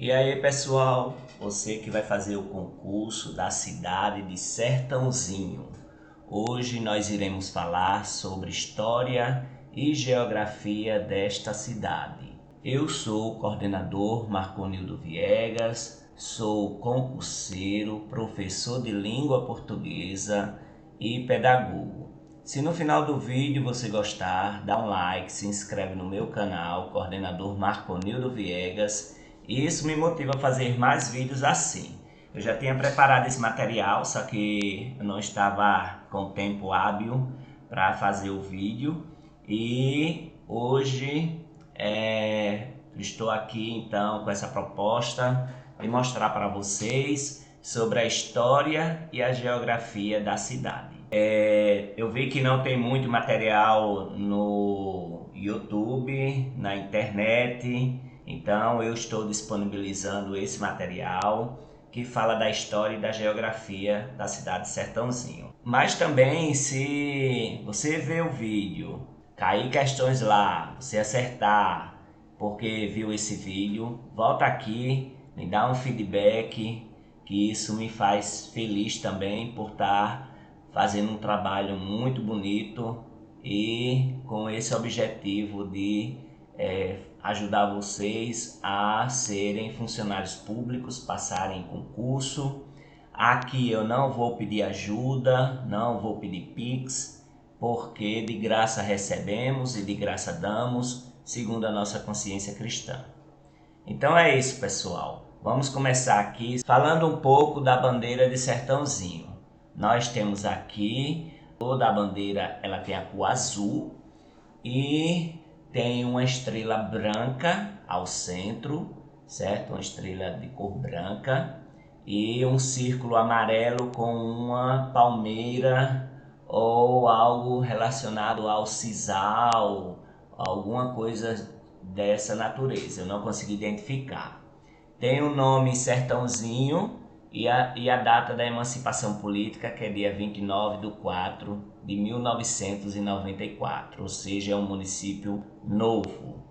E aí, pessoal, você que vai fazer o concurso da cidade de Sertãozinho. Hoje nós iremos falar sobre história e geografia desta cidade. Eu sou o coordenador Marconildo Viegas, sou concurseiro, professor de língua portuguesa e pedagogo. Se no final do vídeo você gostar, dá um like, se inscreve no meu canal, coordenador Marconildo Viegas. Isso me motiva a fazer mais vídeos assim. Eu já tinha preparado esse material, só que eu não estava com tempo hábil para fazer o vídeo. E hoje estou aqui então com essa proposta de mostrar para vocês sobre a história e a geografia da cidade. Eu vi que não tem muito material no YouTube, na internet, então eu estou disponibilizando esse material que fala da história e da geografia da cidade de Sertãozinho. Mas também, se você ver o vídeo, cair questões lá, você acertar porque viu esse vídeo, volta aqui, me dá um feedback, que isso me faz feliz também por estar fazendo um trabalho muito bonito e com esse objetivo de ajudar vocês a serem funcionários públicos, passarem em concurso. Aqui eu não vou pedir ajuda, não vou pedir Pix, porque de graça recebemos e de graça damos, segundo a nossa consciência cristã. Então é isso, pessoal. Vamos começar aqui falando um pouco da bandeira de Sertãozinho. Nós temos aqui, toda a bandeira ela tem a cor azul e tem uma estrela branca ao centro, certo? Uma estrela de cor branca e um círculo amarelo com uma palmeira ou algo relacionado ao sisal, alguma coisa dessa natureza. Eu não consegui identificar. Tem o nome Sertãozinho e a data da emancipação política, que é dia 29/4/1994, ou seja, é um município novo.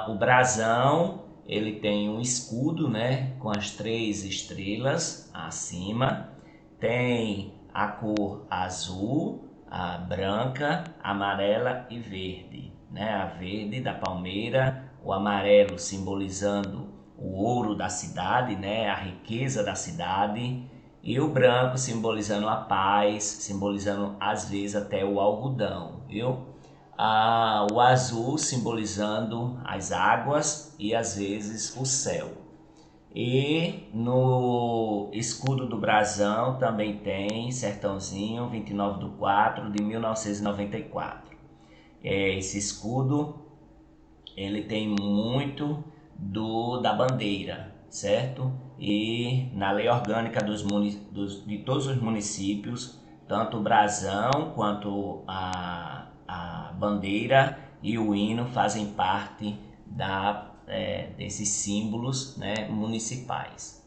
O brasão, ele tem um escudo, né, com as 3 estrelas acima, tem a cor azul, a branca, amarela e verde, né, a verde da palmeira, o amarelo simbolizando o ouro da cidade, né, a riqueza da cidade, e o branco simbolizando a paz, simbolizando às vezes até o algodão, viu? O azul simbolizando as águas e às vezes o céu. E no escudo do brasão também tem Sertãozinho, 29/4/1994. Esse escudo ele tem muito da bandeira, certo? E na lei orgânica de todos os municípios, tanto o brasão quanto a bandeira e o hino fazem parte desses símbolos, né, municipais.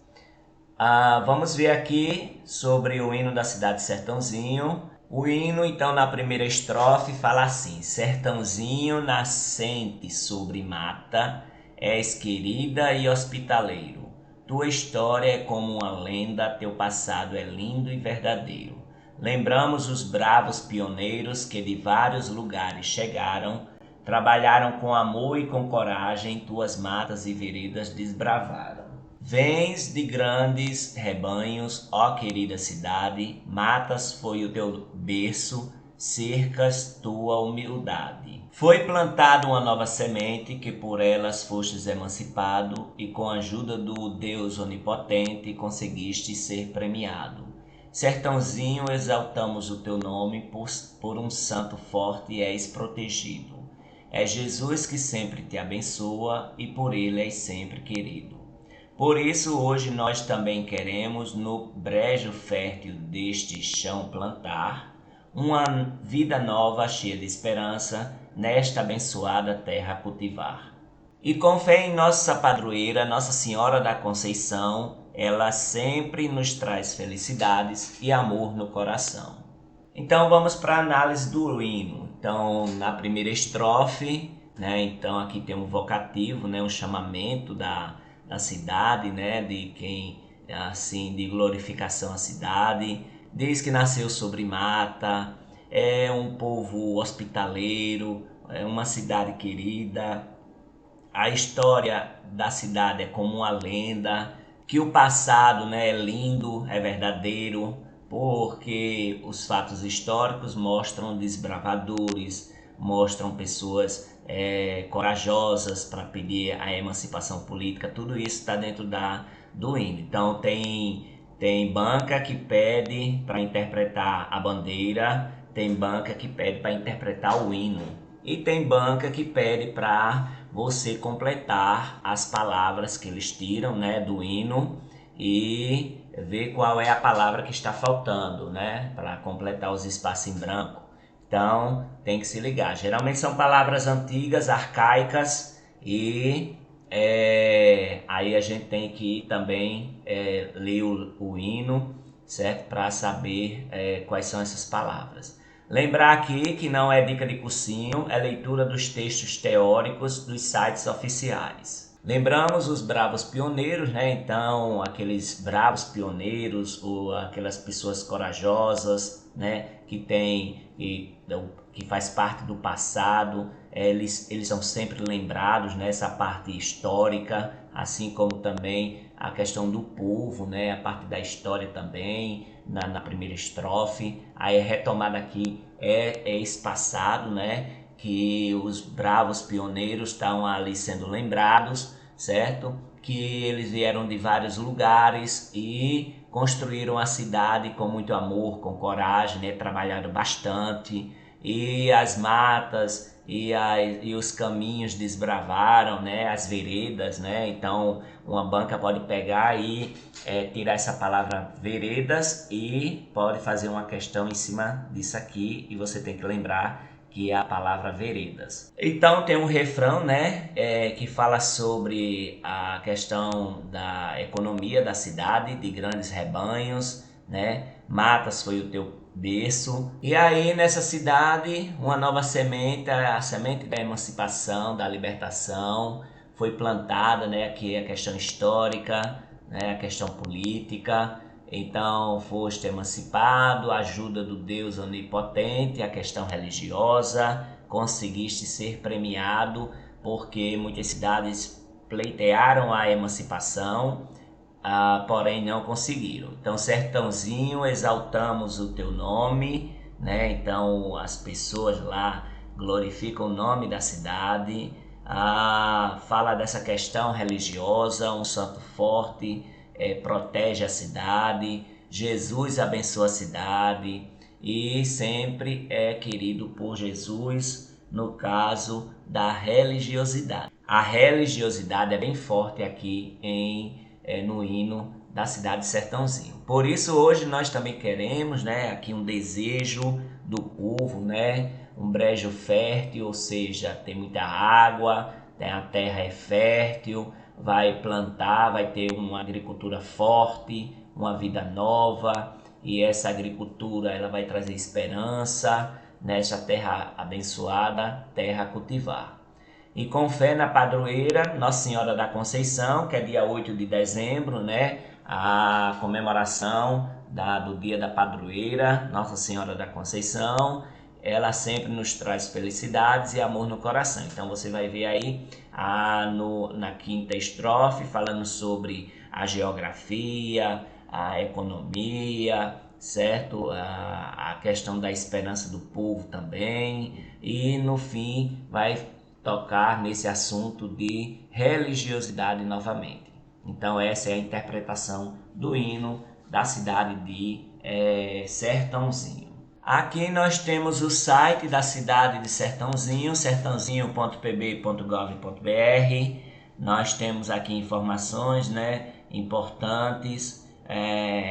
Vamos ver aqui sobre o hino da cidade de Sertãozinho. O hino, então, na primeira estrofe fala assim: Sertãozinho nascente sobre mata, és querida e hospitaleiro. Tua história é como uma lenda, teu passado é lindo e verdadeiro. Lembramos os bravos pioneiros que de vários lugares chegaram, trabalharam com amor e com coragem, tuas matas e veredas desbravaram. Vens de grandes rebanhos, ó querida cidade, matas foi o teu berço, cercas tua humildade. Foi plantada uma nova semente, que por elas fostes emancipado, e com a ajuda do Deus onipotente conseguiste ser premiado. Sertãozinho, exaltamos o teu nome, por um santo forte és protegido. É Jesus que sempre te abençoa, e por ele és sempre querido. Por isso hoje nós também queremos, no brejo fértil deste chão plantar, uma vida nova cheia de esperança, nesta abençoada terra cultivar. E com fé em nossa padroeira, Nossa Senhora da Conceição, ela sempre nos traz felicidades e amor no coração. Então vamos para a análise do hino. Então na primeira estrofe, né, então aqui tem um vocativo, né, um chamamento da cidade, né, de quem, assim, de glorificação à cidade. Diz que nasceu sobre mata, é um povo hospitaleiro, é uma cidade querida. A história da cidade é como uma lenda, que o passado, né, é lindo, é verdadeiro, porque os fatos históricos mostram desbravadores, mostram pessoas corajosas para pedir a emancipação política. Tudo isso está dentro do hino. Então tem banca que pede para interpretar a bandeira, tem banca que pede para interpretar o hino, e tem banca que pede para você completar as palavras que eles tiram, né, do hino, e ver qual é a palavra que está faltando, né, para completar os espaços em branco. Então tem que se ligar. Geralmente são palavras antigas, arcaicas, e aí a gente tem que também ler o hino, certo? Para saber quais são essas palavras. Lembrar aqui que não é dica de cursinho, é leitura dos textos teóricos dos sites oficiais. Lembramos os bravos pioneiros, né? Então, aqueles bravos pioneiros ou aquelas pessoas corajosas, né? Que faz parte do passado, eles são sempre lembrados nessa parte histórica, assim como também a questão do povo, né? A parte da história também, na primeira estrofe. Aí retomada aqui é esse passado, né? Que os bravos pioneiros estão ali sendo lembrados, certo? Que eles vieram de vários lugares e construíram a cidade com muito amor, com coragem, né? Trabalharam bastante, e as matas e os caminhos desbravaram, né? As veredas, né? Então uma banca pode pegar e tirar essa palavra veredas e pode fazer uma questão em cima disso aqui, e você tem que lembrar que é a palavra veredas. Então tem um refrão, né, que fala sobre a questão da economia da cidade, de grandes rebanhos, né? Matas foi o teu berço. E aí nessa cidade uma nova semente, a semente da emancipação, da libertação, foi plantada, né? Aqui é a questão histórica, né? A questão política. Então foste emancipado, a ajuda do Deus onipotente, a questão religiosa, conseguiste ser premiado, porque muitas cidades pleitearam a emancipação, porém não conseguiram. Então, Sertãozinho, exaltamos o teu nome, né? Então as pessoas lá glorificam o nome da cidade, fala dessa questão religiosa, um santo forte protege a cidade, Jesus abençoa a cidade e sempre é querido por Jesus no caso da religiosidade. A religiosidade é bem forte aqui no hino da cidade de Sertãozinho. Por isso hoje nós também queremos, né, aqui um desejo do povo, né, um brejo fértil, ou seja, tem muita água, a terra é fértil, vai plantar, vai ter uma agricultura forte, uma vida nova, e essa agricultura ela vai trazer esperança nessa terra abençoada, terra a cultivar. E com fé na padroeira Nossa Senhora da Conceição, que é dia 8 de dezembro, né? A comemoração do dia da padroeira Nossa Senhora da Conceição, ela sempre nos traz felicidades e amor no coração. Então você vai ver aí na quinta estrofe falando sobre a geografia, a economia, certo? A questão da esperança do povo também, e no fim vai tocar nesse assunto de religiosidade novamente. Então essa é a interpretação do hino da cidade de Sertãozinho. Aqui nós temos o site da cidade de Sertãozinho, sertãozinho.pb.gov.br. Nós temos aqui informações, né, importantes,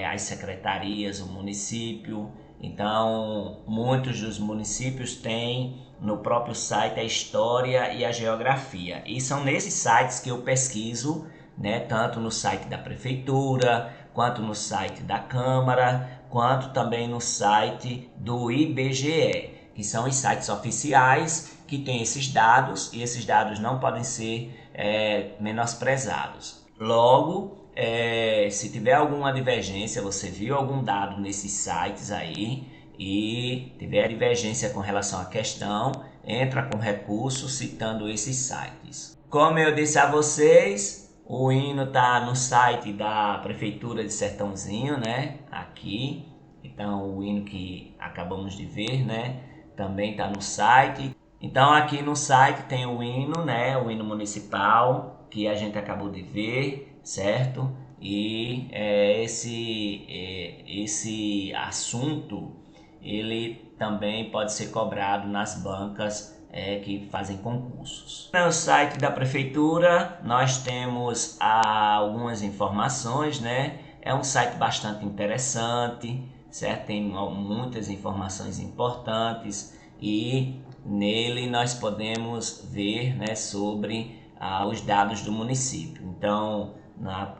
as secretarias, o município. Então, muitos dos municípios têm no próprio site a história e a geografia. E são nesses sites que eu pesquiso, né, tanto no site da prefeitura, quanto no site da Câmara, quanto também no site do IBGE, que são os sites oficiais que têm esses dados, e esses dados não podem ser menosprezados. Logo, se tiver alguma divergência, você viu algum dado nesses sites aí e tiver divergência com relação à questão, entra com recurso citando esses sites. Como eu disse a vocês, o hino está no site da Prefeitura de Sertãozinho, né? Aqui. Então, o hino que acabamos de ver, né? Também está no site. Então, aqui no site tem o hino, né? O hino municipal que a gente acabou de ver, certo? E esse assunto ele também pode ser cobrado nas bancas que fazem concursos. No site da prefeitura nós temos algumas informações, né? É um site bastante interessante, certo? Tem muitas informações importantes e nele nós podemos ver, né, sobre os dados do município. Então,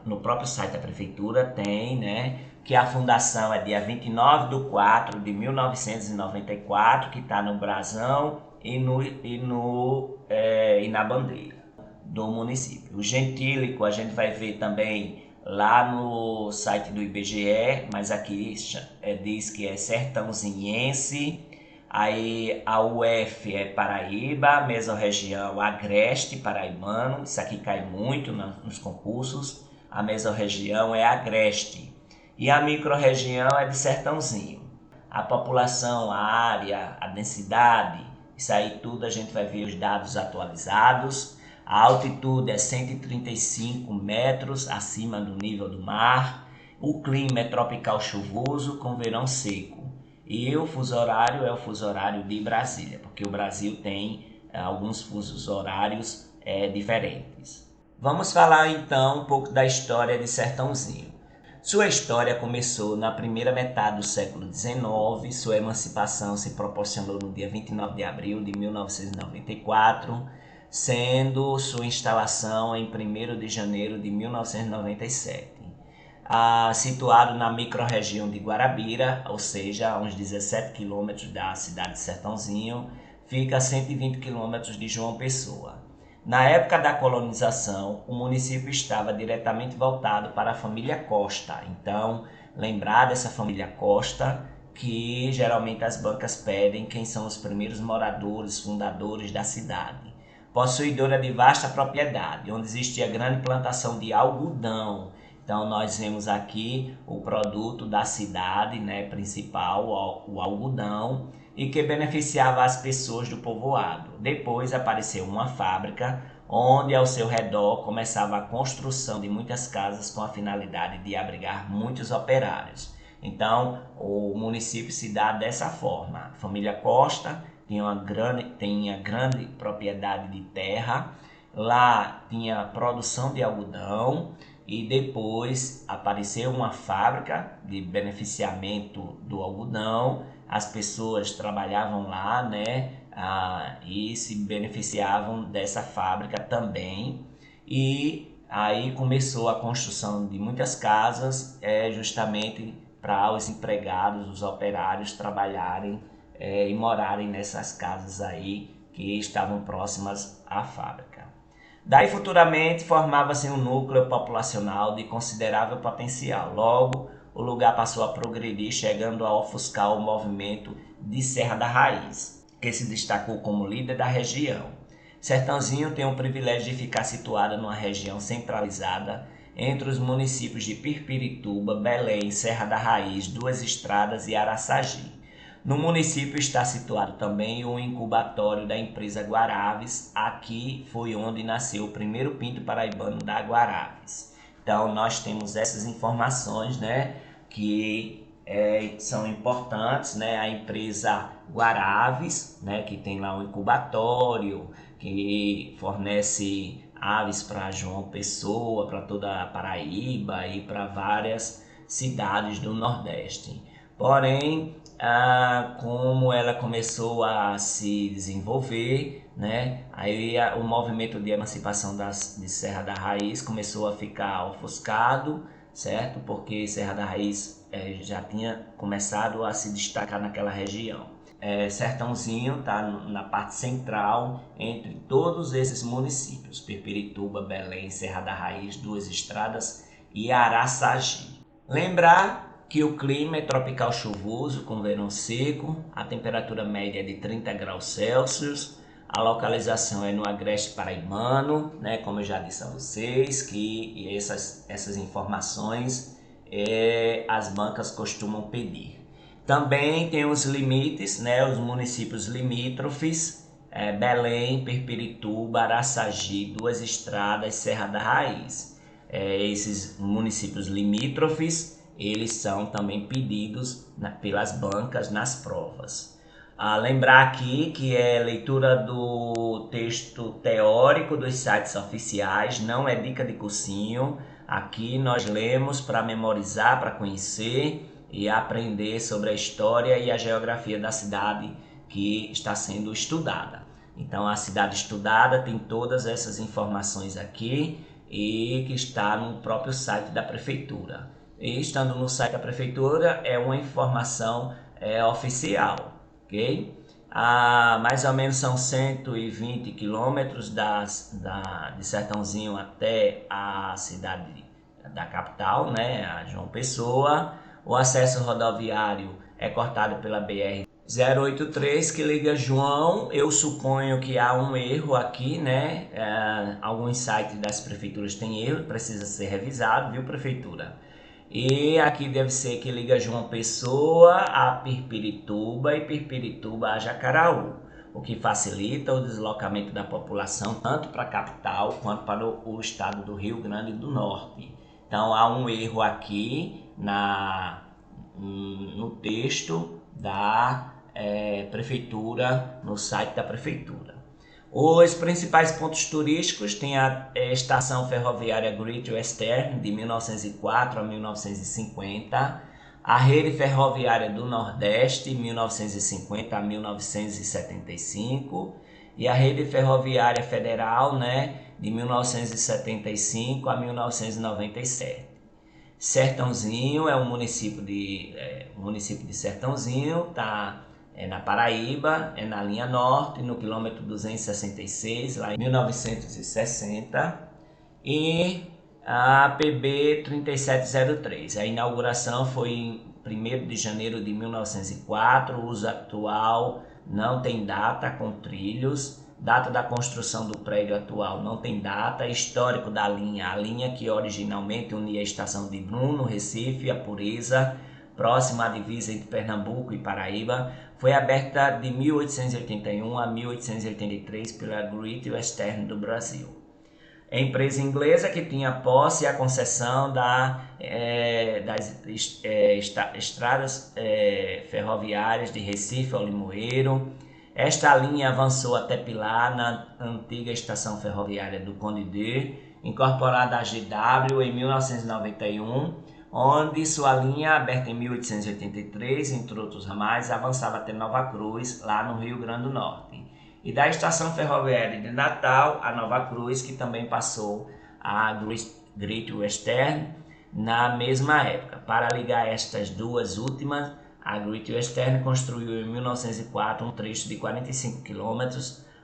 no próprio site da prefeitura tem, né, que a fundação é dia 29 de 4 de 1994, que está no brasão e na bandeira do município. O gentílico a gente vai ver também lá no site do IBGE, mas aqui diz que é sertãozinhense. Aí a UF é Paraíba, a mesorregião Agreste Paraibano, isso aqui cai muito nos concursos, a mesorregião é Agreste. E a microrregião é de Sertãozinho. A população, a área, a densidade, isso aí tudo a gente vai ver os dados atualizados. A altitude é 135 metros acima do nível do mar. O clima é tropical chuvoso com verão seco. E o fuso horário é o fuso horário de Brasília, porque o Brasil tem alguns fusos horários diferentes. Vamos falar então um pouco da história de Sertãozinho. Sua história começou na primeira metade do século XIX, sua emancipação se proporcionou no dia 29 de abril de 1994, sendo sua instalação em 1º de janeiro de 1997. Situado na microrregião de Guarabira, ou seja, a uns 17 quilômetros da cidade de Sertãozinho, fica a 120 quilômetros de João Pessoa. Na época da colonização, o município estava diretamente voltado para a família Costa. Então, lembrar dessa família Costa, que geralmente as bancas pedem quem são os primeiros moradores, fundadores da cidade. Possuidora de vasta propriedade, onde existia grande plantação de algodão. Então, nós vemos aqui o produto da cidade, né, principal, o algodão, e que beneficiava as pessoas do povoado. Depois apareceu uma fábrica, onde ao seu redor começava a construção de muitas casas com a finalidade de abrigar muitos operários. Então, o município se dá dessa forma. A família Costa tinha grande propriedade de terra, lá tinha produção de algodão, e depois apareceu uma fábrica de beneficiamento do algodão. As pessoas trabalhavam lá, né, e se beneficiavam dessa fábrica também. E aí começou a construção de muitas casas, justamente para os empregados, os operários trabalharem e morarem nessas casas aí que estavam próximas à fábrica. Daí, futuramente, formava-se um núcleo populacional de considerável potencial. Logo, o lugar passou a progredir, chegando a ofuscar o movimento de Serra da Raiz, que se destacou como líder da região. Sertãozinho tem o privilégio de ficar situada numa região centralizada entre os municípios de Pirpirituba, Belém, Serra da Raiz, Duas Estradas e Araçagi. No município está situado também o incubatório da empresa Guaraves. Aqui foi onde nasceu o primeiro pinto paraibano da Guaraves. Então nós temos essas informações, né, que são importantes, né? A empresa Guaraves, né, que tem lá um incubatório, que fornece aves para João Pessoa, para toda a Paraíba e para várias cidades do Nordeste. Porém, como ela começou a se desenvolver, né, aí o movimento de emancipação de Serra da Raiz começou a ficar ofuscado, certo? Porque Serra da Raiz já tinha começado a se destacar naquela região. Sertãozinho está na parte central entre todos esses municípios: Pirpirituba, Belém, Serra da Raiz, Duas Estradas e Araçagi. Lembrar que o clima é tropical chuvoso com verão seco, a temperatura média é de 30 graus Celsius, a localização é no Agreste Paraibano, né, como eu já disse a vocês, que essas informações as bancas costumam pedir. Também tem os limites, né, os municípios limítrofes, Belém, Pirpirituba, Araçagi, Duas Estradas, Serra da Raiz. Esses municípios limítrofes, eles são também pedidos pelas bancas nas provas. Lembrar aqui que é leitura do texto teórico dos sites oficiais, não é dica de cursinho. Aqui nós lemos para memorizar, para conhecer e aprender sobre a história e a geografia da cidade que está sendo estudada. Então a cidade estudada tem todas essas informações aqui e que está no próprio site da prefeitura. E estando no site da prefeitura é uma informação oficial, ok? Mais ou menos são 120 quilômetros de Sertãozinho até a cidade da capital, né, a João Pessoa. O acesso rodoviário é cortado pela BR-083 que liga João. Eu suponho que há um erro aqui, né? Alguns sites das prefeituras têm erro, precisa ser revisado, viu, prefeitura? E aqui deve ser que liga João Pessoa a Pirpirituba e Pirpirituba a Jacaraú, o que facilita o deslocamento da população tanto para a capital quanto para o estado do Rio Grande do Norte. Então há um erro aqui no texto da prefeitura, no site da prefeitura. Os principais pontos turísticos tem a estação ferroviária Great Western, de 1904 a 1950, a rede ferroviária do Nordeste, 1950 a 1975, e a rede ferroviária federal, né, de 1975 a 1997. Sertãozinho é um município de Sertãozinho, tá? Na Paraíba, na linha norte, no quilômetro 266, lá em 1960, e a PB 3703. A inauguração foi em 1º de janeiro de 1904, o uso atual não tem data com trilhos, data da construção do prédio atual não tem data, histórico da linha, a linha que originalmente unia a estação de Bruno, Recife, a Pureza, próxima à divisa entre Pernambuco e Paraíba, foi aberta de 1881 a 1883 pela Great Western do Brasil. É empresa inglesa que tinha posse e a concessão das estradas ferroviárias de Recife ao Limoeiro. Esta linha avançou até Pilar, na antiga estação ferroviária do Conde de, incorporada à GW em 1991, onde sua linha, aberta em 1883, entre outros ramais, avançava até Nova Cruz, lá no Rio Grande do Norte. E da estação ferroviária de Natal a Nova Cruz, que também passou a Great Western na mesma época. Para ligar estas duas últimas, a Great Western construiu em 1904 um trecho de 45 km,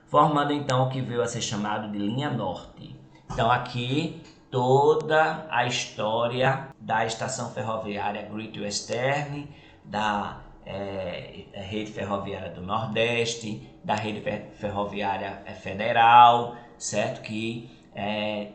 formando então o que veio a ser chamado de Linha Norte. Então aqui toda a história da estação ferroviária Great Western, da rede ferroviária do Nordeste, da rede ferroviária federal, certo? Que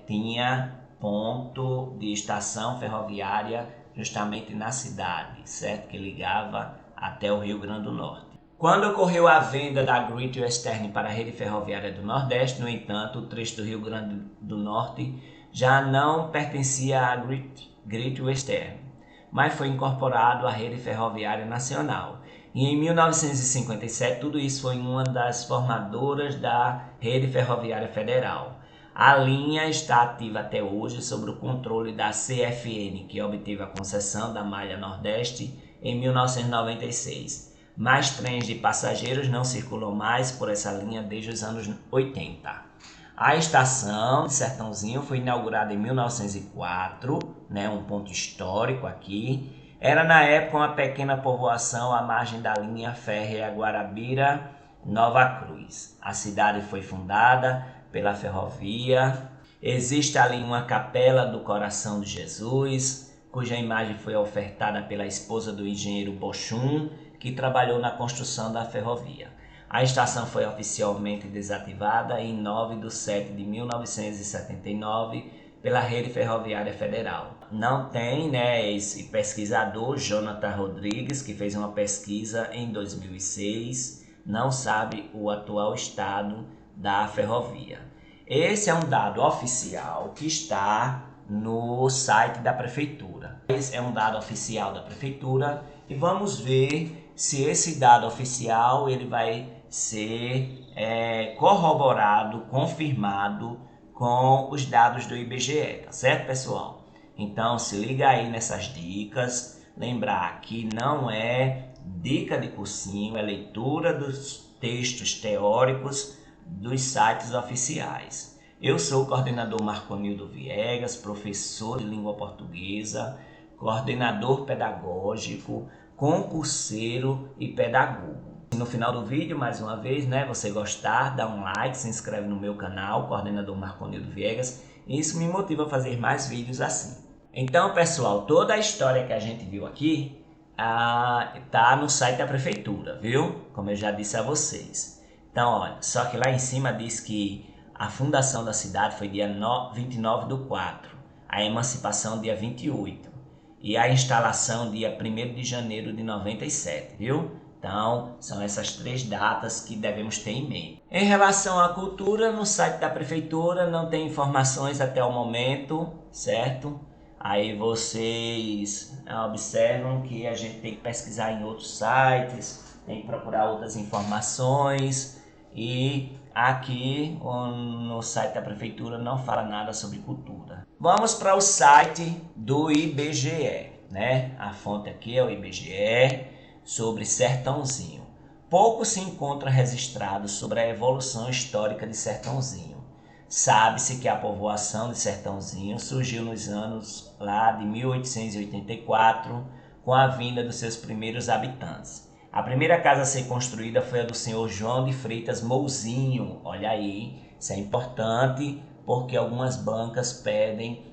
tinha ponto de estação ferroviária justamente na cidade, certo? Que ligava até o Rio Grande do Norte. Quando ocorreu a venda da Great Western para a rede ferroviária do Nordeste, no entanto, o trecho do Rio Grande do Norte já não pertencia à Great Western, mas foi incorporado à rede ferroviária nacional. E em 1957, tudo isso foi uma das formadoras da rede ferroviária federal. A linha está ativa até hoje sob o controle da CFN, que obteve a concessão da malha Nordeste em 1996. Mais trens de passageiros não circulam mais por essa linha desde os anos 80. A estação de Sertãozinho foi inaugurada em 1904, né, um ponto histórico aqui. Era na época uma pequena povoação à margem da linha férrea Guarabira-Nova Cruz. A cidade foi fundada pela ferrovia. Existe ali uma capela do Coração de Jesus, cuja imagem foi ofertada pela esposa do engenheiro Bochum, que trabalhou na construção da ferrovia. A estação foi oficialmente desativada em 9/7/1979 pela Rede Ferroviária Federal. Não tem, esse pesquisador, Jonathan Rodrigues, que fez uma pesquisa em 2006, não sabe o atual estado da ferrovia. Esse é um dado oficial que está no site da prefeitura. Esse é um dado oficial da prefeitura e vamos ver se esse dado oficial ele vai ser corroborado, confirmado com os dados do IBGE, tá certo, pessoal? Então se liga aí nessas dicas. Lembrar que não é dica de cursinho, é leitura dos textos teóricos dos sites oficiais. Eu sou o coordenador Marconildo Viegas, professor de língua portuguesa, coordenador pedagógico, concurseiro e pedagogo. No final do vídeo, mais uma vez, você gostar, dá um like, se inscreve no meu canal, coordenador Marconildo Viegas, e isso me motiva a fazer mais vídeos assim. Então, pessoal, toda a história que a gente viu aqui tá no site da prefeitura, viu? Como eu já disse a vocês. Então, olha, só que lá em cima diz que a fundação da cidade foi dia 29/4, a emancipação dia 28 e a instalação dia 1º de janeiro de 97, viu? Então, são essas 3 datas que devemos ter em mente. Em relação à cultura, no site da prefeitura não tem informações até o momento, certo? Aí vocês observam que a gente tem que pesquisar em outros sites, tem que procurar outras informações e aqui no site da prefeitura não fala nada sobre cultura. Vamos para o site do IBGE, A fonte aqui é o IBGE sobre Sertãozinho. Pouco se encontra registrado sobre a evolução histórica de Sertãozinho. Sabe-se que a povoação de Sertãozinho surgiu nos anos lá de 1884, com a vinda dos seus primeiros habitantes. A primeira casa a ser construída foi a do senhor João de Freitas Mouzinho. Olha aí, isso é importante porque algumas bancas pedem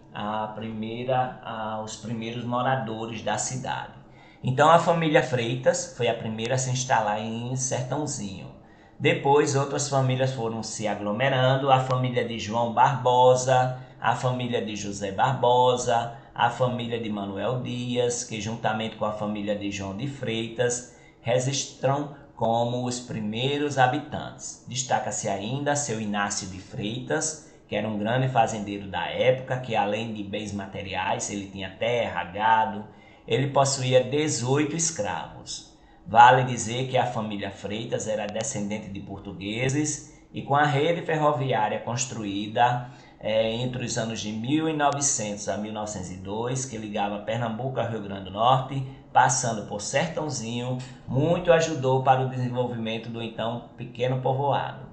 os primeiros moradores da cidade. Então a família Freitas foi a primeira a se instalar em Sertãozinho. Depois outras famílias foram se aglomerando, a família de João Barbosa, a família de José Barbosa, a família de Manuel Dias, que juntamente com a família de João de Freitas registram como os primeiros habitantes. Destaca-se ainda seu Inácio de Freitas, que era um grande fazendeiro da época, que além de bens materiais, ele tinha terra, gado, ele possuía 18 escravos. Vale dizer que a família Freitas era descendente de portugueses e com a rede ferroviária construída entre os anos de 1900 a 1902, que ligava Pernambuco ao Rio Grande do Norte, passando por Sertãozinho, muito ajudou para o desenvolvimento do então pequeno povoado.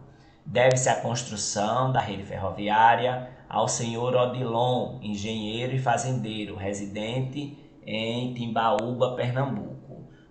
Deve-se à construção da rede ferroviária ao senhor Odilon, engenheiro e fazendeiro, residente em Timbaúba, Pernambuco.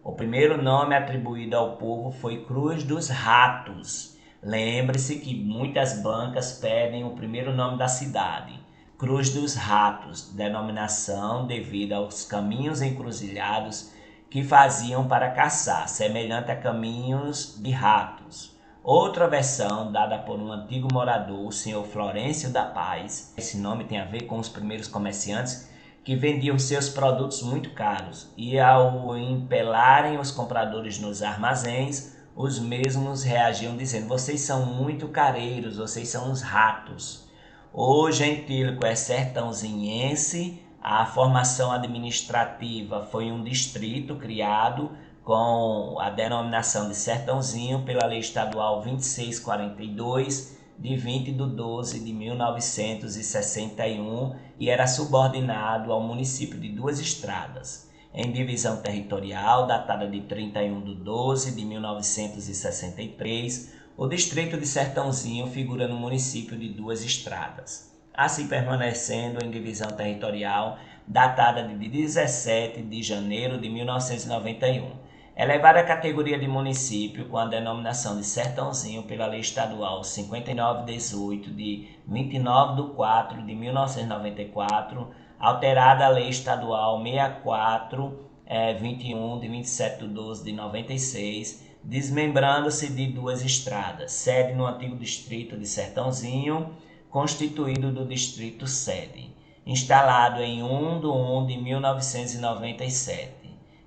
O primeiro nome atribuído ao povo foi Cruz dos Ratos. Lembre-se que muitas bancas pedem o primeiro nome da cidade, Cruz dos Ratos, denominação devido aos caminhos encruzilhados que faziam para caçar, semelhante a caminhos de ratos. Outra versão, dada por um antigo morador, o senhor Florencio da Paz, esse nome tem a ver com os primeiros comerciantes que vendiam seus produtos muito caros e ao empelarem os compradores nos armazéns, os mesmos reagiam dizendo: vocês são muito careiros, vocês são uns ratos. O gentílico é sertãozinhense, a formação administrativa foi um distrito criado com a denominação de Sertãozinho pela Lei Estadual 2642, de 20/12/1961 e era subordinado ao município de Duas Estradas. Em divisão territorial, datada de 31/12/1963, o distrito de Sertãozinho figura no município de Duas Estradas. assim permanecendo em divisão territorial datada de 17 de janeiro de 1991. Elevada à categoria de município com a denominação de Sertãozinho pela Lei Estadual 5918 de 29/4 de 1994, alterada a Lei Estadual 6421 de 27/12 de 96, desmembrando-se de duas estradas, sede no antigo distrito de Sertãozinho, constituído do distrito sede, instalado em 1 de 1997.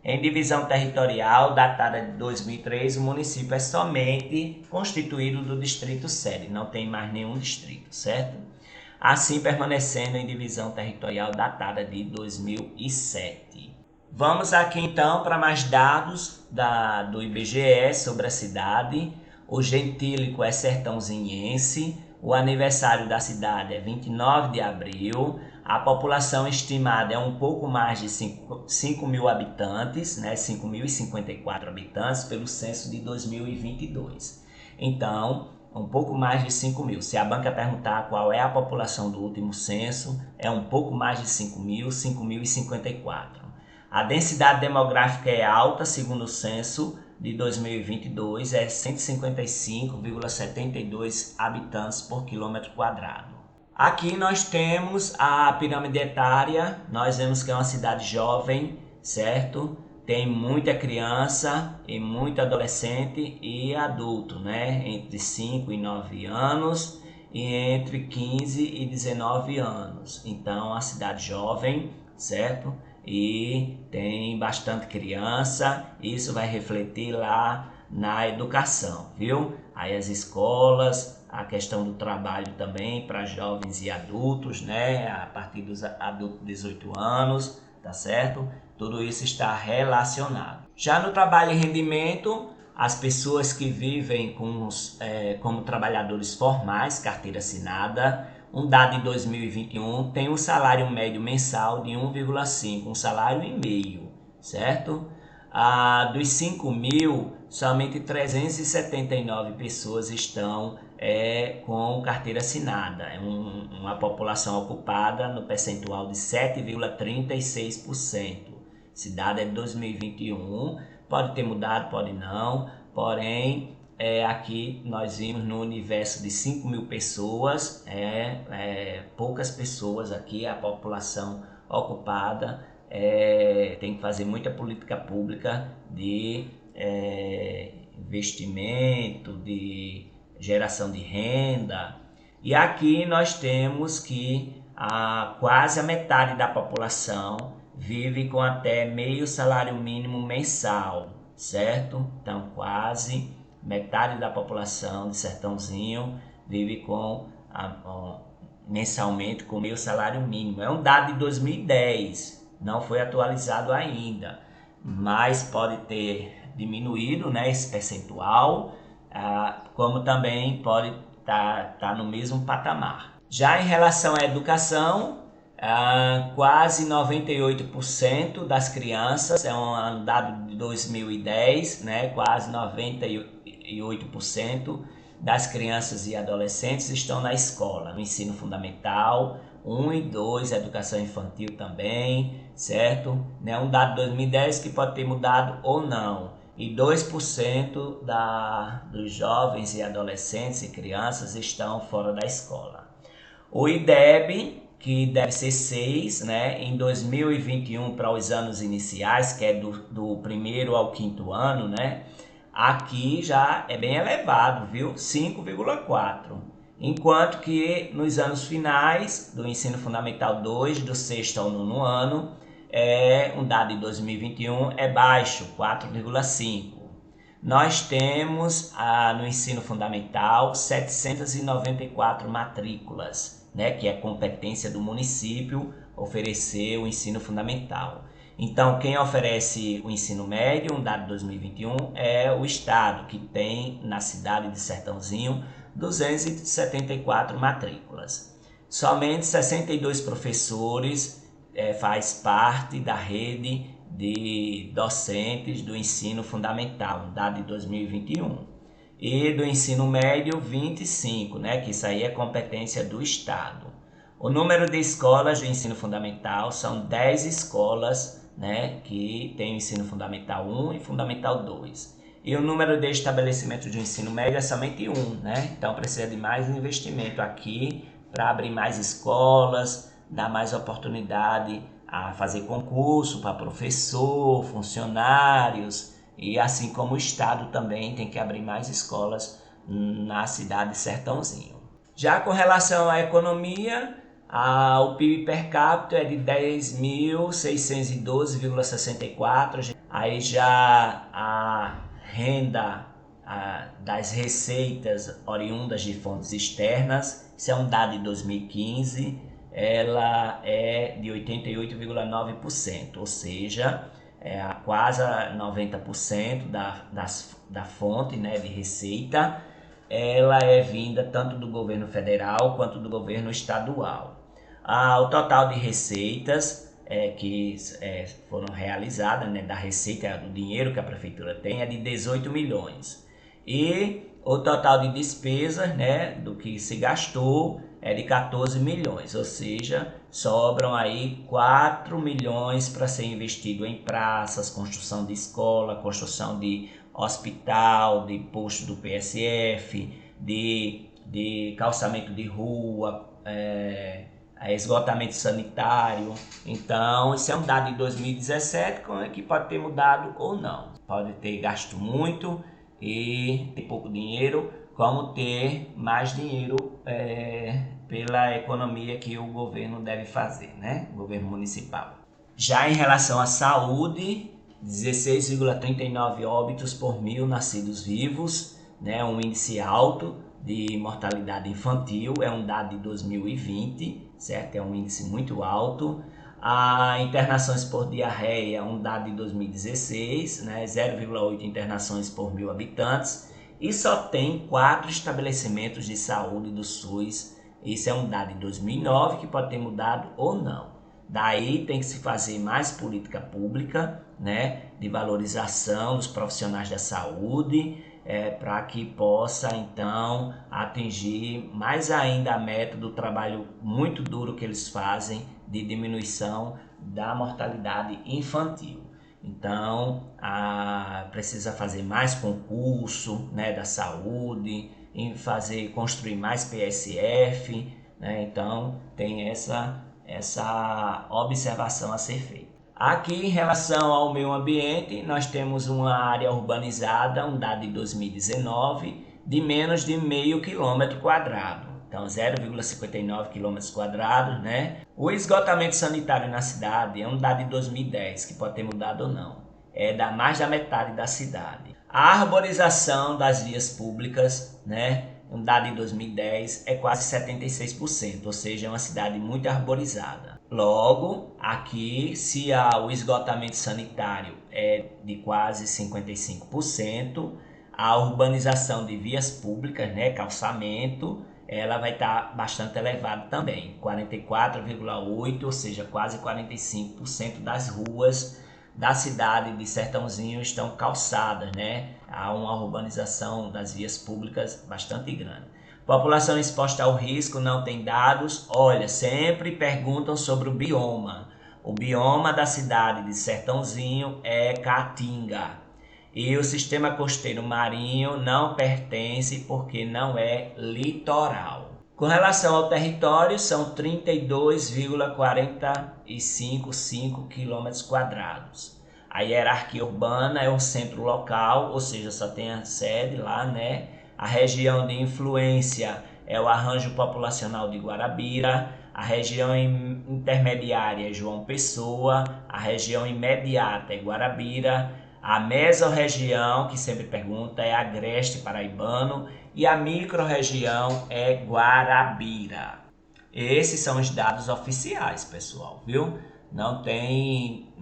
Em divisão territorial, datada de 2003, o município é somente constituído do distrito sede, não tem mais nenhum distrito, certo? Assim permanecendo em divisão territorial datada de 2007. Vamos aqui então para mais dados do IBGE sobre a cidade. O gentílico é sertãozinhense, o aniversário da cidade é 29 de abril, a população estimada é um pouco mais de 5 mil habitantes, né? 5.054 habitantes pelo censo de 2022. Então, um pouco mais de 5 mil. Se a banca perguntar qual é a população do último censo, é um pouco mais de 5 mil, 5.054. A densidade demográfica é alta, segundo o censo de 2022, é 155,72 habitantes por quilômetro quadrado. Aqui nós temos a pirâmide etária, nós vemos que é uma cidade jovem, certo? Tem muita criança e muito adolescente e adulto, né? Entre 5 e 9 anos e entre 15 e 19 anos. Então, a cidade jovem, certo? E tem bastante criança, isso vai refletir lá na educação, viu? Aí as escolas, a questão do trabalho também para jovens e adultos, né? A partir dos adultos de 18 anos, tá certo? Tudo isso está relacionado. Já no trabalho e rendimento, as pessoas que vivem como trabalhadores formais, carteira assinada, um dado de 2021 tem um salário médio mensal de 1,5, um salário e meio, certo? Dos 5 mil, somente 379 pessoas estão com carteira assinada. É uma população ocupada no percentual de 7,36%. Esse dado é de 2021, pode ter mudado, pode não, porém aqui nós vimos no universo de 5 mil pessoas, poucas pessoas aqui, a população ocupada. Tem que fazer muita política pública de investimento, de geração de renda. E aqui nós temos que quase a metade da população vive com até meio salário mínimo mensal, certo? Então quase metade da população de Sertãozinho vive mensalmente com meio salário mínimo. É um dado de 2010, não foi atualizado ainda, mas pode ter diminuído, né, esse percentual, como também pode estar no mesmo patamar. Já em relação à educação, quase 98% das crianças, é um dado de 2010, né, quase 98% das crianças e adolescentes estão na escola, no ensino fundamental, 1 e 2, educação infantil também, certo? Um dado de 2010 que pode ter mudado ou não. E 2% dos jovens e adolescentes e crianças estão fora da escola. O IDEB, que deve ser 6, né? Em 2021 para os anos iniciais, que é do primeiro ao quinto ano, né? Aqui já é bem elevado, viu? 5,4. Enquanto que nos anos finais do ensino fundamental 2, do sexto ao nono ano, um dado de 2021 é baixo, 4,5. Nós temos no ensino fundamental 794 matrículas, né, que é competência do município oferecer o ensino fundamental. Então, quem oferece o ensino médio, um dado de 2021, é o estado, que tem na cidade de Sertãozinho 274 matrículas. Somente 62 professores faz parte da rede de docentes do ensino fundamental, um dado de 2021. E do ensino médio, 25, né, que isso aí é competência do estado. O número de escolas de ensino fundamental são 10 escolas, né, que tem o ensino fundamental 1 e fundamental 2. E o número de estabelecimentos de ensino médio é somente 1, né? Então precisa de mais investimento aqui para abrir mais escolas, dar mais oportunidade a fazer concurso para professor, funcionários, e assim como o Estado também tem que abrir mais escolas na cidade de Sertãozinho. Já com relação à economia, o PIB per capita é de 10.612,64. Aí já a renda das receitas oriundas de fontes externas, isso é um dado de 2015, ela é de 88,9%, ou seja, quase 90% da fonte, né, de receita, ela é vinda tanto do governo federal quanto do governo estadual. O total de receitas que foram realizadas, né, da receita, do dinheiro que a prefeitura tem, é de 18 milhões. E o total de despesas, né, do que se gastou, é de 14 milhões, ou seja, sobram aí 4 milhões para ser investido em praças, construção de escola, construção de hospital, de posto do PSF, de calçamento de rua, esgotamento sanitário. Então, isso é um dado de 2017 que pode ter mudado ou não. Pode ter gasto muito e ter pouco dinheiro, como ter mais dinheiro pela economia que o governo deve fazer, né? O governo municipal. Já em relação à saúde, 16,39 óbitos por mil nascidos vivos, né? Um índice alto de mortalidade infantil, é um dado de 2020, certo? É um índice muito alto. Internações por diarreia, um dado de 2016, né? 0,8 internações por mil habitantes. E só tem 4 estabelecimentos de saúde do SUS. Isso é um dado de 2009 que pode ter mudado ou não. Daí tem que se fazer mais política pública, né, de valorização dos profissionais da saúde, para que possa então atingir mais ainda a meta do trabalho muito duro que eles fazem de diminuição da mortalidade infantil. Então, precisa fazer mais concurso, né, da saúde, construir mais PSF, né? Então tem essa observação a ser feita. Aqui, em relação ao meio ambiente, nós temos uma área urbanizada, um dado de 2019, de menos de meio quilômetro quadrado. Então, 0,59 quilômetros quadrados, né? O esgotamento sanitário na cidade é um dado de 2010, que pode ter mudado ou não. É mais da metade da cidade. A arborização das vias públicas, né? Um dado de 2010 é quase 76%, ou seja, é uma cidade muito arborizada. Logo, aqui, se o esgotamento sanitário é de quase 55%, a urbanização de vias públicas, né, calçamento, ela vai estar bastante elevada também, 44,8%, ou seja, quase 45% das ruas da cidade de Sertãozinho estão calçadas, né? Há uma urbanização das vias públicas bastante grande. População exposta ao risco, não tem dados. Olha, sempre perguntam sobre o bioma. O bioma da cidade de Sertãozinho é Caatinga. E o sistema costeiro marinho não pertence porque não é litoral. Com relação ao território, são 32,455 km². A hierarquia urbana é o centro local, ou seja, só tem a sede lá, né? A região de influência é o arranjo populacional de Guarabira. A região intermediária é João Pessoa. A região imediata é Guarabira. A mesorregião, que sempre pergunta, é Agreste Paraibano. E a microrregião é Guarabira. Esses são os dados oficiais, pessoal, viu? Não tem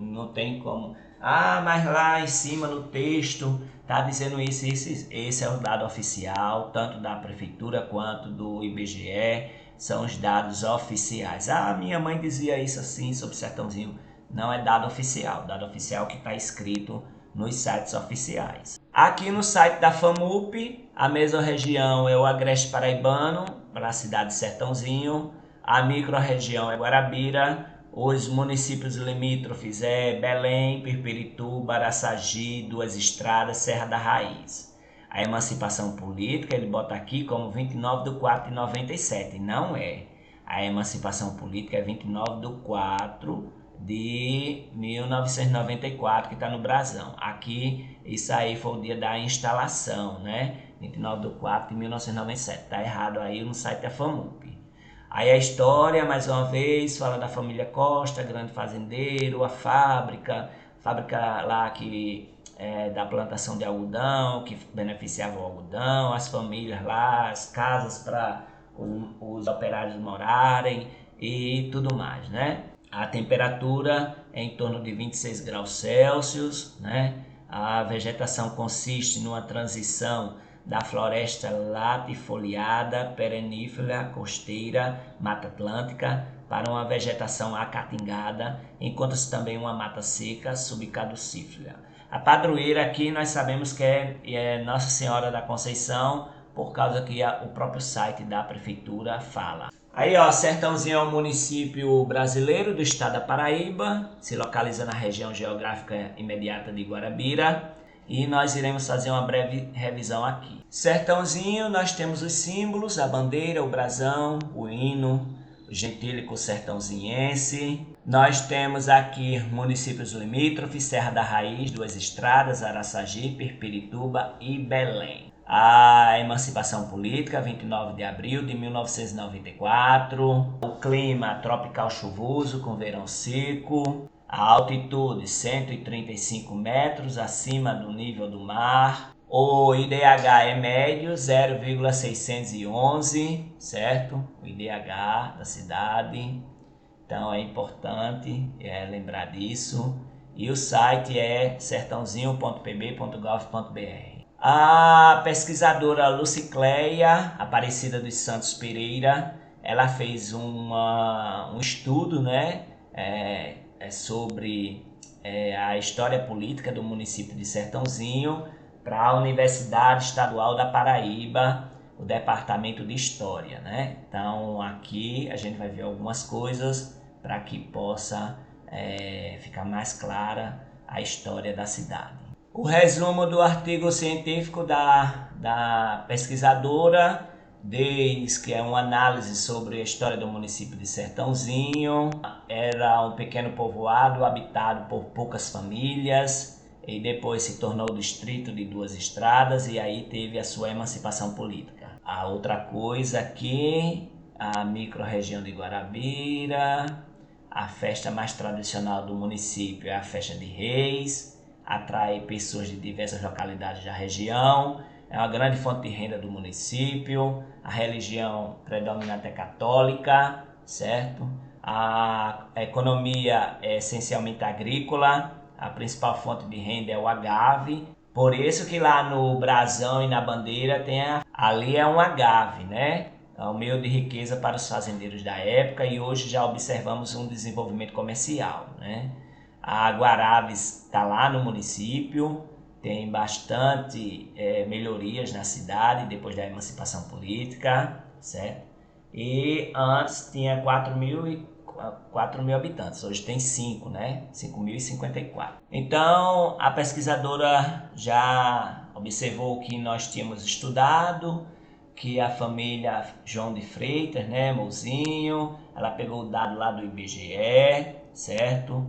como... mas lá em cima no texto tá dizendo isso. Esse é o dado oficial, tanto da prefeitura quanto do IBGE. São os dados oficiais. Minha mãe dizia isso assim sobre Sertãozinho. Não é dado oficial. Dado oficial que está escrito nos sites oficiais. Aqui no site da FAMUP, a mesorregião é o Agreste Paraibano, para a cidade de Sertãozinho. A microrregião é Guarabira. Os municípios limítrofes é Belém, Pirpirituba, Araçagi, Duas Estradas, Serra da Raiz. A emancipação política ele bota aqui como 29 de 4 de 97. Não é. A emancipação política é 29 de 4 de 1994, que está no brasão. Aqui, isso aí foi o dia da instalação, né? 29 de 4 de 1997. Tá errado aí no site da FAMUP. Aí a história, mais uma vez, fala da família Costa, grande fazendeiro, a fábrica lá que da plantação de algodão, que beneficiava o algodão, as famílias lá, as casas para os operários morarem e tudo mais, né? A temperatura é em torno de 26 graus Celsius, né? A vegetação consiste numa transição da floresta latifoliada, perennífera, costeira, mata atlântica, para uma vegetação acatingada, encontra-se também uma mata seca, subcaducífera. A padroeira aqui nós sabemos que é Nossa Senhora da Conceição, por causa que o próprio site da prefeitura fala. Aí, ó, Sertãozinho é um município brasileiro do estado da Paraíba, se localiza na região geográfica imediata de Guarabira. E nós iremos fazer uma breve revisão aqui. Sertãozinho, nós temos os símbolos, a bandeira, o brasão, o hino, o gentílico sertãozinhense. Nós temos aqui municípios limítrofes, Serra da Raiz, Duas Estradas, Araçagi, Pirpirituba e Belém. A emancipação política, 29 de abril de 1994. O clima tropical chuvoso com verão seco. A altitude 135 metros acima do nível do mar. O IDH é médio, 0,611, certo? O IDH da cidade. Então é importante lembrar disso. E o site é sertãozinho.pb.gov.br. A pesquisadora Lucicleia Aparecida dos Santos Pereira, ela fez um estudo, né? Sobre a história política do município de Sertãozinho para a Universidade Estadual da Paraíba, o Departamento de História, né? Então aqui a gente vai ver algumas coisas para que possa ficar mais clara a história da cidade. O resumo do artigo científico da pesquisadora diz que é uma análise sobre a história do município de Sertãozinho. Era um pequeno povoado habitado por poucas famílias e depois se tornou distrito de Duas Estradas e aí teve a sua emancipação política. A outra coisa aqui, a microrregião de Guarabira, a festa mais tradicional do município é a Festa de Reis, atrai pessoas de diversas localidades da região. É uma grande fonte de renda do município. A religião predominante é católica, certo? A economia é essencialmente agrícola. A principal fonte de renda é o agave. Por isso que lá no brasão e na bandeira ali é um agave, né? É um meio de riqueza para os fazendeiros da época e hoje já observamos um desenvolvimento comercial, né? A Guarabes está lá no município. Tem bastante melhorias na cidade depois da emancipação política, certo? E antes tinha 4 mil habitantes, hoje tem 5, né? 5.054. Então, a pesquisadora já observou o que nós tínhamos estudado, que a família João de Freitas, né, Mozinho, ela pegou o dado lá do IBGE, certo?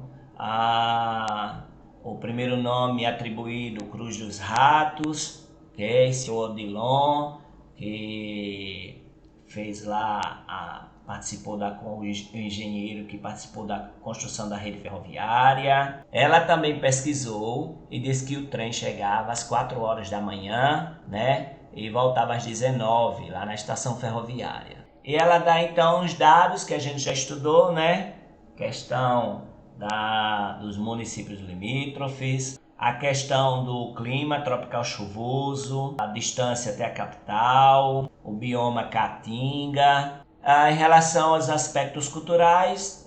O primeiro nome atribuído, Cruz dos Ratos, que é esse Odilon, que fez lá, participou o engenheiro que participou da construção da rede ferroviária. Ela também pesquisou e disse que o trem chegava às 4 horas da manhã, né, e voltava às 19, lá na estação ferroviária. E ela dá então os dados que a gente já estudou, né, questão dos municípios limítrofes, a questão do clima tropical chuvoso, a distância até a capital, o bioma caatinga. Em relação aos aspectos culturais,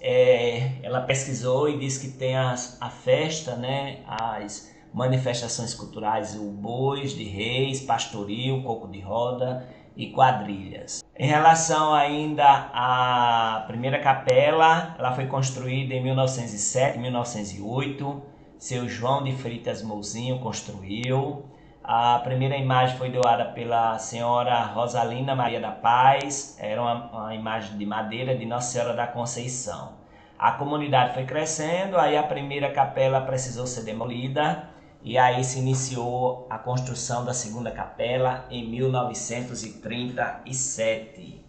ela pesquisou e disse que tem a festa, né, as manifestações culturais, o bois de reis, pastoril, coco de roda e quadrilhas. Em relação ainda à primeira capela, ela foi construída em 1907, 1908. Seu João de Freitas Mouzinho construiu. A primeira imagem foi doada pela senhora Rosalina Maria da Paz. Era uma imagem de madeira de Nossa Senhora da Conceição. A comunidade foi crescendo, aí a primeira capela precisou ser demolida e aí se iniciou a construção da segunda capela em 1937.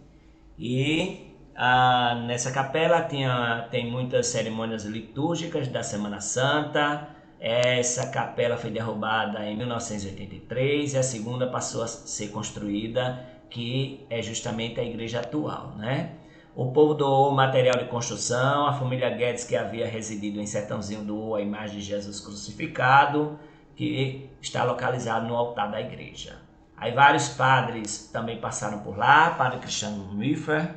Nessa capela tem muitas cerimônias litúrgicas da Semana Santa. Essa capela foi derrubada em 1983 e a segunda passou a ser construída, que é justamente a igreja atual, né? O povo doou material de construção, a família Guedes, que havia residido em Sertãozinho, doou a imagem de Jesus crucificado, que está localizado no altar da igreja. Aí vários padres também passaram por lá, padre Cristiano Miffer,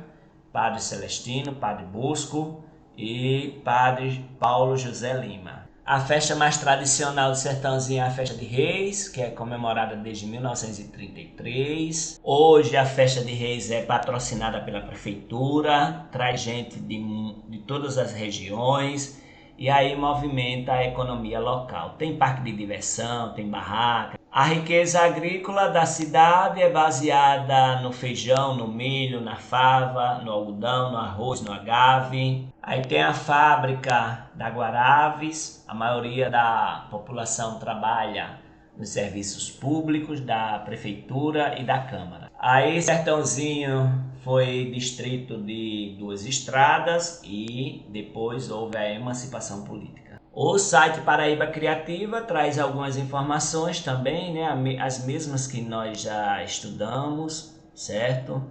padre Celestino, padre Bosco e padre Paulo José Lima. A festa mais tradicional do Sertãozinho é a Festa de Reis, que é comemorada desde 1933. Hoje a Festa de Reis é patrocinada pela prefeitura, traz gente de todas as regiões e aí movimenta a economia local. Tem parque de diversão, tem barraca. A riqueza agrícola da cidade é baseada no feijão, no milho, na fava, no algodão, no arroz, no agave. Aí tem a fábrica da Guaraves. A maioria da população trabalha nos serviços públicos da prefeitura e da Câmara. Aí Sertãozinho foi distrito de 2 estradas e depois houve a emancipação política. O site Paraíba Criativa traz algumas informações também, né? As mesmas que nós já estudamos, certo?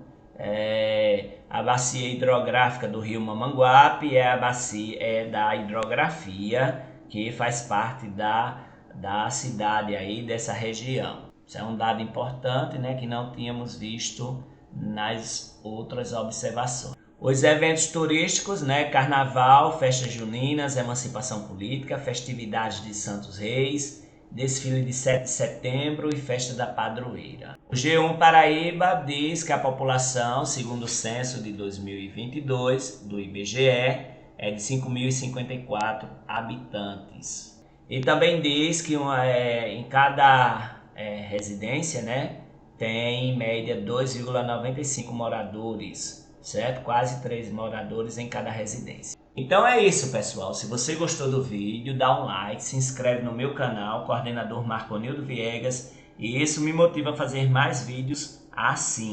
A bacia hidrográfica do rio Mamanguape é a bacia da hidrografia, que faz parte da cidade aí, dessa região. Isso é um dado importante, né, que não tínhamos visto nas outras observações. Os eventos turísticos, né, carnaval, festas juninas, emancipação política, festividades de Santos Reis, desfile de 7 de setembro e festa da padroeira. O G1 Paraíba diz que a população, segundo o censo de 2022 do IBGE, é de 5.054 habitantes. E também diz que em cada residência, né, tem em média 2,95 moradores, certo? Quase 3 moradores em cada residência. Então é isso, pessoal. Se você gostou do vídeo, dá um like, se inscreve no meu canal, coordenador Marconildo Viegas, e isso me motiva a fazer mais vídeos assim.